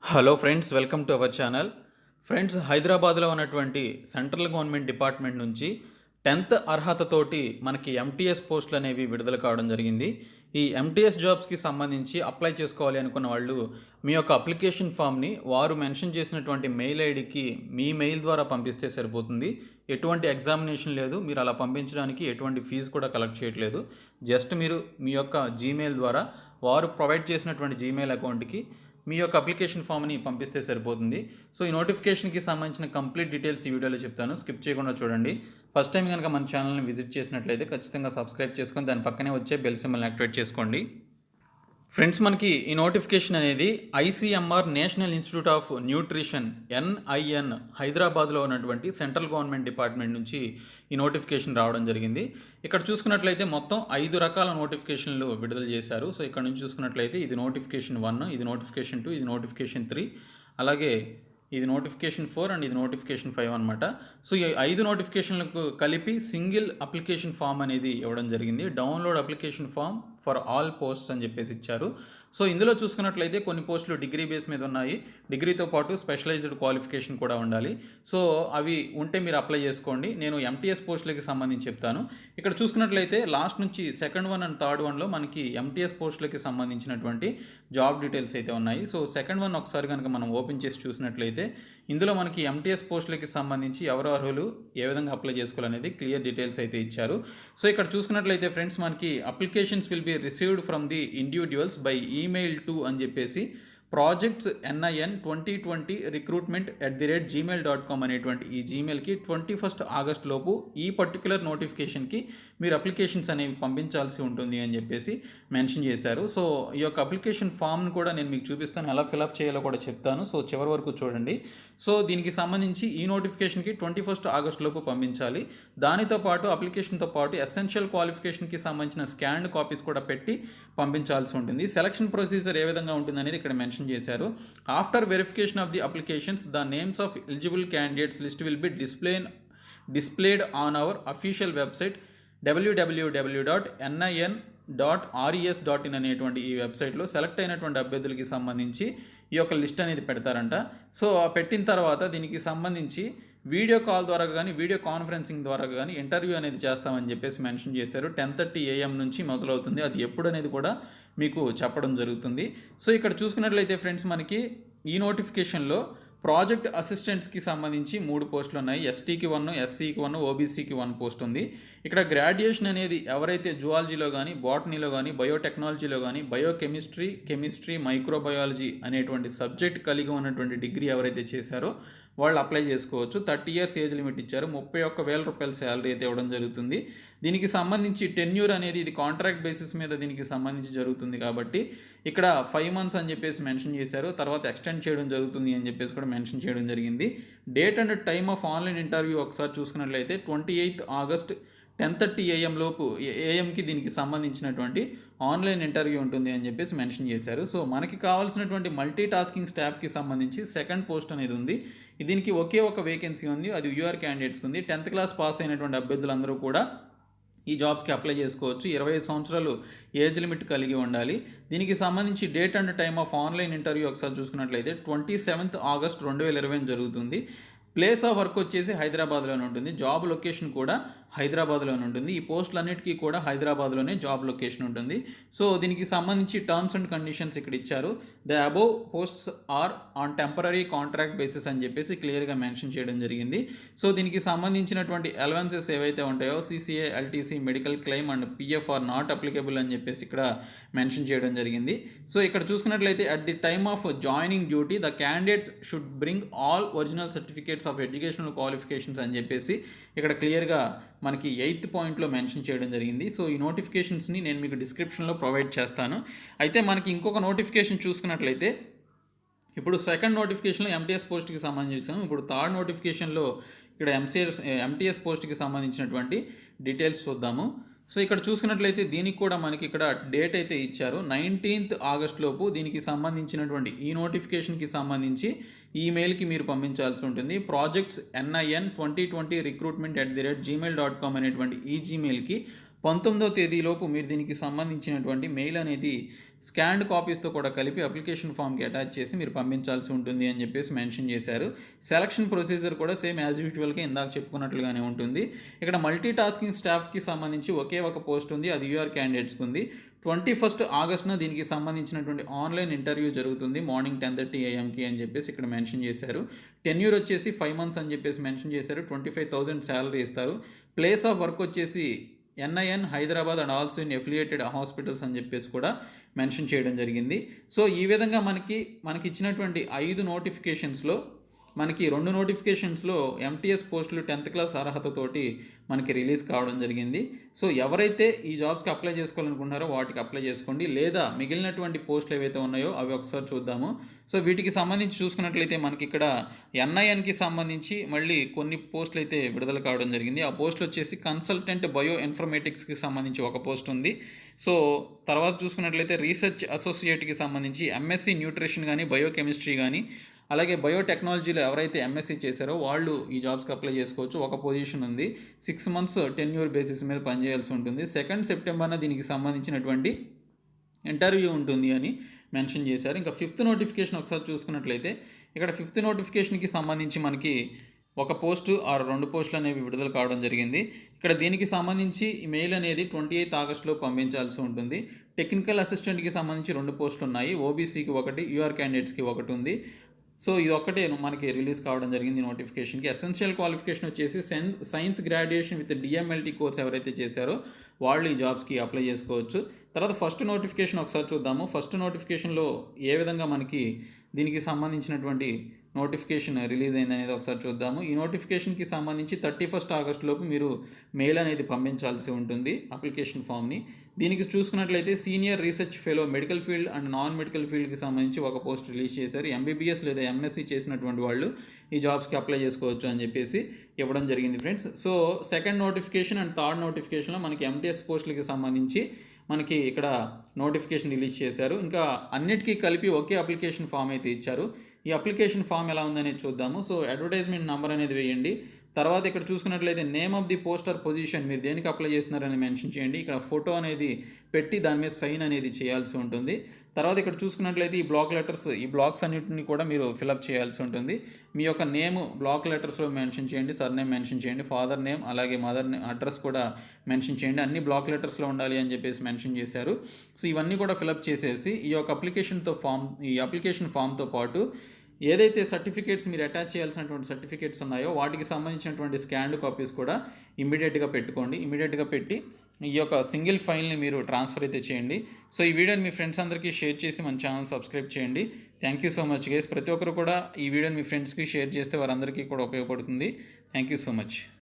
Hello friends, welcome to our channel. Friends, హైదరాబాద్లో ఉన్నటువంటి central government department నుంచి 10th అర్హతతోటి మనకి ఎంటీఎస్ పోస్టులు అనేవి విడుదల కావడం జరిగింది. ఈ ఎంటీఎస్ జాబ్స్కి సంబంధించి అప్లై చేసుకోవాలి అనుకున్న వాళ్ళు మీ యొక్క అప్లికేషన్ ఫామ్ని వారు మెన్షన్ చేసినటువంటి మెయిల్ ఐడికి మీ మెయిల్ ద్వారా పంపిస్తే సరిపోతుంది. ఎటువంటి ఎగ్జామినేషన్ లేదు. మీరు అలా పంపించడానికి ఎటువంటి ఫీజు కూడా కలెక్ట్ చేయట్లేదు. జస్ట్ మీరు మీ యొక్క జీమెయిల్ ద్వారా వారు ప్రొవైడ్ చేసినటువంటి జీమెయిల్ అకౌంట్కి మీ యొక్క అప్లికేషన్ ఫామ్ని పంపిస్తే సరిపోతుంది. సో ఈ నోటిఫికేషన్కి సంబంధించిన కంప్లీట్ డీటెయిల్స్ ఈ వీడియోలో చెప్తాను. స్కిప్ చేయకుండా చూడండి. ఫస్ట్ టైం కనుక మన ఛానల్ని విజిట్ చేసినట్లయితే ఖచ్చితంగా సబ్స్క్రైబ్ చేసుకొని దాని పక్కనే వచ్చే బెల్ సింబల్ని యాక్టివేట్ చేసుకోండి. ఫ్రెండ్స్, మనకి ఈ నోటిఫికేషన్ అనేది ICMR national institute of nutrition NIN హైదరాబాద్లో ఉన్నటువంటి సెంట్రల్ గవర్నమెంట్ డిపార్ట్మెంట్ నుంచి ఈ నోటిఫికేషన్ రావడం జరిగింది. ఇక్కడ చూసుకున్నట్లయితే మొత్తం 5 రకాల నోటిఫికేషన్లు విడుదల చేశారు. సో ఇక్కడ నుంచి చూసుకున్నట్లయితే ఇది నోటిఫికేషన్ 1, ఇది నోటిఫికేషన్ 2, ఇది నోటిఫికేషన్ 3, అలాగే ఇది నోటిఫికేషన్ 4 అండ్ ఇది నోటిఫికేషన్ 5 అనమాట. సో ఈ 5 నోటిఫికేషన్లకు కలిపి సింగిల్ అప్లికేషన్ ఫామ్ అనేది ఇవ్వడం జరిగింది. Download application form for all posts అని చెప్పేసి ఇచ్చారు. సో ఇందులో చూసుకున్నట్లయితే కొన్ని పోస్టులు డిగ్రీ బేస్ మీద ఉన్నాయి. డిగ్రీతో పాటు స్పెషలైజ్డ్ క్వాలిఫికేషన్ కూడా ఉండాలి. సో అవి ఉంటే మీరు అప్లై చేసుకోండి. నేను ఎంటీఎస్ పోస్టులకి సంబంధించి చెప్తాను. ఇక్కడ చూసుకున్నట్లయితే లాస్ట్ నుంచి సెకండ్ వన్ అండ్ థర్డ్ వన్లో మనకి ఎంటీఎస్ పోస్టులకి సంబంధించినటువంటి జాబ్ డీటెయిల్స్ అయితే ఉన్నాయి. సో సెకండ్ వన్ ఒకసారి కనుక మనం ఓపెన్ చేసి చూసినట్లయితే ఇందులో మనకి ఎంటీఎస్ పోస్టులకి సంబంధించి ఎవరు అర్హులు, ఏ విధంగా అప్లై చేసుకోవాలనేది క్లియర్ డీటెయిల్స్ అయితే ఇచ్చారు. సో ఇక్కడ చూసుకున్నట్లయితే ఫ్రెండ్స్, మనకి applications will be received from the individuals by email to అని చెప్పేసి ప్రాజెక్ట్స్ NIN 2020 recruitment@gmail.com అనేటువంటి ఈ జీమెయిల్కి 21 ఆగస్ట్ లోపు ఈ పర్టికులర్ నోటిఫికేషన్కి మీరు అప్లికేషన్స్ అనేవి పంపించాల్సి ఉంటుంది అని చెప్పేసి మెన్షన్ చేశారు. సో ఈ యొక్క అప్లికేషన్ ఫామ్ను కూడా నేను మీకు చూపిస్తాను, ఎలా ఫిలప్ చేయాలో కూడా చెప్తాను. సో చివరి వరకు చూడండి. సో దీనికి సంబంధించి ఈ నోటిఫికేషన్కి 21 ఆగస్ట్ లోపు పంపించాలి. దానితో పాటు అప్లికేషన్తో పాటు ఎసెన్షియల్ క్వాలిఫికేషన్కి సంబంధించిన స్కాన్డ్ కాపీస్ కూడా పెట్టి పంపించాల్సి ఉంటుంది. సెలక్షన్ ప్రొసీజర్ ఏ విధంగా ఉంటుంది అనేది ఇక్కడ మెన్షన్ చేశారు. After verification of the applications the names of eligible candidates list will be displayed on hour official website www.nin.res.in అనేటువంటి ఈ వెబ్సైట్లో సెలెక్ట్ అయినటువంటి అభ్యర్థులకి సంబంధించి ఈ యొక్క లిస్ట్ అనేది పెడతారంట. సో పెట్టిన తర్వాత దీనికి సంబంధించి వీడియో కాల్ ద్వారా కానీ వీడియో కాన్ఫరెన్సింగ్ ద్వారా కానీ ఇంటర్వ్యూ అనేది చేస్తామని చెప్పేసి మెన్షన్ చేశారు. 10:30 AM నుంచి మొదలవుతుంది. అది ఎప్పుడు అనేది కూడా మీకు చెప్పడం జరుగుతుంది. సో ఇక్కడ చూసుకున్నట్లయితే ఫ్రెండ్స్, మనకి ఈ నోటిఫికేషన్లో ప్రాజెక్ట్ అసిస్టెంట్స్కి సంబంధించి 3 పోస్టులు ఉన్నాయి. ఎస్టీకి 1, ఎస్సీకి 1, ఓబీసీకి 1 పోస్ట్ ఉంది. ఇక్కడ గ్రాడ్యుయేషన్ అనేది ఎవరైతే జువాలజీలో కానీ, బాటనీలో కానీ, బయోటెక్నాలజీలో కానీ, కెమిస్ట్రీ, మైక్రోబయాలజీ అనేటువంటి సబ్జెక్ట్ కలిగి ఉన్నటువంటి డిగ్రీ ఎవరైతే చేశారో వాళ్ళు అప్లై చేసుకోవచ్చు. 30 years ఏజ్ లిమిట్ ఇచ్చారు. 31,000 రూపాయల శాలరీ అయితే ఇవ్వడం జరుగుతుంది. దీనికి సంబంధించి టెన్యూర్ అనేది ఇది కాంట్రాక్ట్ బేసిస్ మీద దీనికి సంబంధించి జరుగుతుంది కాబట్టి ఇక్కడ 5 months అని చెప్పేసి మెన్షన్ చేశారు. తర్వాత ఎక్స్టెండ్ చేయడం జరుగుతుంది అని చెప్పేసి కూడా మెన్షన్ చేయడం జరిగింది. Date and time of online interview ఒకసారి చూసుకున్నట్లయితే 28th ఆగస్ట్ 10:30 AM లోపు ఏఎంకి దీనికి సంబంధించినటువంటి ఆన్లైన్ ఇంటర్వ్యూ ఉంటుంది అని చెప్పేసి మెన్షన్ చేశారు. సో మనకి కావాల్సినటువంటి మల్టీ టాస్కింగ్ స్టాఫ్కి సంబంధించి సెకండ్ పోస్ట్ అనేది ఉంది. దీనికి ఒకే ఒక వేకెన్సీ ఉంది. అది యూఆర్ క్యాండిడేట్స్కి ఉంది. 10th క్లాస్ పాస్ అయినటువంటి అభ్యర్థులందరూ కూడా ఈ జాబ్స్కి అప్లై చేసుకోవచ్చు. 25 సంవత్సరాలు ఏజ్ లిమిట్ కలిగి ఉండాలి. దీనికి సంబంధించి date and time of online interview ఒకసారి చూసుకున్నట్లయితే 27th ఆగస్ట్ 2020 జరుగుతుంది. ప్లేస్ ఆఫ్ వర్క్ వచ్చేసి హైదరాబాద్లోనే ఉంటుంది. జాబ్ లొకేషన్ కూడా హైదరాబాద్లోనే ఉంటుంది. ఈ పోస్టులన్నిటికీ కూడా హైదరాబాద్లోనే జాబ్ లొకేషన్ ఉంటుంది. సో దీనికి సంబంధించి టర్మ్స్ అండ్ కండిషన్స్ ఇక్కడ ఇచ్చారు. The above posts are on temporary contract basis అని చెప్పేసి క్లియర్గా మెన్షన్ చేయడం జరిగింది. సో దీనికి సంబంధించినటువంటి అలవెన్సెస్ ఏవైతే ఉంటాయో CCA, LTC, medical claim and PF are not applicable అని చెప్పేసి ఇక్కడ మెన్షన్ చేయడం జరిగింది. సో ఇక్కడ చూసుకున్నట్లయితే at the time of joining duty the candidates should bring all original certificates of educational qualifications అని చెప్పేసి ఇక్కడ క్లియర్గా మనకి 8th పాయింట్లో మెన్షన్ చేయడం జరిగింది. సో ఈ నోటిఫికేషన్స్ని నేను మీకు డిస్క్రిప్షన్లో ప్రొవైడ్ చేస్తాను. అయితే మనకి ఇంకొక నోటిఫికేషన్ చూసుకున్నట్లయితే ఇప్పుడు సెకండ్ నోటిఫికేషన్లో MTS పోస్ట్కి సంబంధించాము. ఇప్పుడు థర్డ్ నోటిఫికేషన్లో ఇక్కడ MTS పోస్ట్కి సంబంధించినటువంటి డీటెయిల్స్ చూద్దాము. సో ఇక్కడ చూసుకున్నట్లయితే దీనికి కూడా మనకి ఇక్కడ డేట్ అయితే ఇచ్చారు. 19th ఆగస్ట్ లోపు దీనికి సంబంధించినటువంటి ఈ నోటిఫికేషన్కి సంబంధించి ఈమెయిల్కి మీరు పంపించాల్సి ఉంటుంది. ప్రాజెక్ట్స్ NIN 2020 recruitment@gmail.com అనేటువంటి ఈ జీమెయిల్కి 19వ తేదీలోపు మీరు దీనికి సంబంధించినటువంటి మెయిల్ అనేది స్కాన్డ్ కాపీస్తో కూడా కలిపి అప్లికేషన్ ఫామ్కి అటాచ్ చేసి మీరు పంపించాల్సి ఉంటుంది అని చెప్పేసి మెన్షన్ చేశారు. సెలక్షన్ ప్రొసీజర్ కూడా సేమ్ యాజ్ యూజువల్గా ఇందాక చెప్పుకున్నట్లుగానే ఉంటుంది. ఇక్కడ మల్టీ టాస్కింగ్ స్టాఫ్కి సంబంధించి ఒకే ఒక పోస్ట్ ఉంది, అది యూఆర్ క్యాండిడేట్స్కి ఉంది. 21 ఆగస్టున దీనికి సంబంధించినటువంటి ఆన్లైన్ ఇంటర్వ్యూ జరుగుతుంది మార్నింగ్ 10:30 AM అని చెప్పేసి ఇక్కడ మెన్షన్ చేశారు. టెన్యూర్ వచ్చేసి 5 months అని చెప్పేసి మెన్షన్ చేశారు. 25,000 శాలరీ ఇస్తారు. ప్లేస్ ఆఫ్ వర్క్ వచ్చేసి NIN Hyderabad and also in affiliated hospitals అని చెప్పేసి కూడా మెన్షన్ చేయడం జరిగింది. సో ఈ విధంగా మనకి ఇచ్చినటువంటి 5 నోటిఫికేషన్స్లో మనకి 2 నోటిఫికేషన్స్లో MTS పోస్టులు 10th క్లాస్ అర్హతతోటి మనకి రిలీజ్ కావడం జరిగింది. సో ఎవరైతే ఈ జాబ్స్కి అప్లై చేసుకోవాలనుకుంటున్నారో వాటికి అప్లై చేసుకోండి, లేదా మిగిలినటువంటి పోస్టులు ఏవైతే ఉన్నాయో అవి ఒకసారి చూద్దాము. సో వీటికి సంబంధించి చూసుకున్నట్లయితే మనకి ఇక్కడ NINకి సంబంధించి మళ్ళీ కొన్ని పోస్టులు అయితే విడుదల కావడం జరిగింది. ఆ పోస్టులు వచ్చేసి కన్సల్టెంట్ బయో ఇన్ఫర్మేటిక్స్కి సంబంధించి ఒక పోస్ట్ ఉంది. సో తర్వాత చూసుకున్నట్లయితే రీసెర్చ్ అసోసియేట్కి సంబంధించి MSc న్యూట్రిషన్ కానీ బయోకెమిస్ట్రీ కానీ అలాగే బయోటెక్నాలజీలో ఎవరైతే MSc చేశారో వాళ్ళు ఈ జాబ్స్కి అప్లై చేసుకోవచ్చు. ఒక పొజిషన్ ఉంది, 6 months టెన్యూర్ బేసిస్ మీద పనిచేయాల్సి ఉంటుంది. 2nd September దీనికి సంబంధించినటువంటి ఇంటర్వ్యూ ఉంటుంది అని మెన్షన్ చేశారు. ఇంకా 5th నోటిఫికేషన్ ఒకసారి చూసుకున్నట్లయితే ఇక్కడ 5th నోటిఫికేషన్కి సంబంధించి మనకి ఒక పోస్టు ఆర్ 2 పోస్టులు అనేవి విడుదల కావడం జరిగింది. ఇక్కడ దీనికి సంబంధించి మెయిల్ అనేది 28 ఆగస్టులో పంపించాల్సి ఉంటుంది. టెక్నికల్ అసిస్టెంట్కి సంబంధించి 2 పోస్టులు ఉన్నాయి, OBCకి ఒకటి, యూఆర్ క్యాండిడేట్స్కి ఒకటి ఉంది. సో ఇది ఒక్కటే మనకి రిలీజ్ కావడం జరిగింది నోటిఫికేషన్కి. ఎసెన్షియల్ క్వాలిఫికేషన్ వచ్చేసి science graduation with DMLT course ఎవరైతే చేశారో వాళ్ళు ఈ జాబ్స్కి అప్లై చేసుకోవచ్చు. తర్వాత ఫస్ట్ నోటిఫికేషన్ ఒకసారి చూద్దాము. ఫస్ట్ నోటిఫికేషన్లో ఏ విధంగా మనకి దీనికి సంబంధించినటువంటి నోటిఫికేషన్ రిలీజ్ అయింది అనేది ఒకసారి చూద్దాము. ఈ నోటిఫికేషన్కి సంబంధించి 31 ఆగస్టులోపు మీరు మెయిల్ అనేది పంపించాల్సి ఉంటుంది అప్లికేషన్ ఫామ్ని. దీనికి చూసుకున్నట్లయితే senior research fellow medical field and non medical ఫీల్డ్కి సంబంధించి ఒక పోస్ట్ రిలీజ్ చేశారు. MBBS లేదా MSc చేసినటువంటి వాళ్ళు ఈ జాబ్స్కి అప్లై చేసుకోవచ్చు అని చెప్పేసి ఇవ్వడం జరిగింది friends. So 2nd notification and 3rd నోటిఫికేషన్లో మనకి MTS పోస్టులకి సంబంధించి మనకి ఇక్కడ నోటిఫికేషన్ రిలీజ్ చేశారు. ఇంకా అన్నిటికీ కలిపి ఒకే అప్లికేషన్ ఫామ్ అయితే ఇచ్చారు. ఈ అప్లికేషన్ ఫామ్ ఎలా ఉందనేది చూద్దాము. సో అడ్వర్టైజ్మెంట్ నెంబర్ అనేది వేయండి. తర్వాత ఇక్కడ చూసుకున్నట్లయితే name of the poster position, మీరు దేనికి అప్లై చేస్తున్నారని మెన్షన్ చేయండి. ఇక్కడ ఫోటో అనేది పెట్టి దాని మీద సైన్ అనేది చేయాల్సి ఉంటుంది. తర్వాత ఇక్కడ చూసుకున్నట్లయితే ఈ బ్లాక్ లెటర్స్, ఈ బ్లాక్స్ అన్నింటిని కూడా మీరు ఫిలప్ చేయాల్సి ఉంటుంది. మీ యొక్క నేమ్ బ్లాక్ లెటర్స్లో మెన్షన్ చేయండి, సర్నేమ్ మెన్షన్ చేయండి, ఫాదర్ నేమ్ అలాగే మదర్ నేమ్ అడ్రస్ కూడా మెన్షన్ చేయండి. అన్ని బ్లాక్ లెటర్స్లో ఉండాలి అని చెప్పేసి మెన్షన్ చేశారు. సో ఇవన్నీ కూడా ఫిలప్ చేసేసి ఈ యొక్క అప్లికేషన్ ఫామ్తో పాటు ఏదైతే సర్టిఫికేట్స్ మీరు అటాచ్ చేయాల్సినటువంటి సర్టిఫికేట్స్ ఉన్నాయో వాటికి సంబంధించినటువంటి స్కాన్డ్ కాపీస్ కూడా ఇమీడియట్గా పెట్టుకోండి. ఇమీడియట్గా పెట్టి ఈ యొక్క సింగిల్ ఫైల్ని మీరు ట్రాన్స్ఫర్ అయితే చేయండి. సో ఈ వీడియోని మీ ఫ్రెండ్స్ అందరికీ షేర్ చేసి మన ఛానల్ సబ్స్క్రైబ్ చేయండి. Thank you so much guys. ప్రతి ఒక్కరు కూడా ఈ వీడియోని మీ ఫ్రెండ్స్కి షేర్ చేస్తే వారందరికీ కూడా ఉపయోగపడుతుంది. Thank you so much.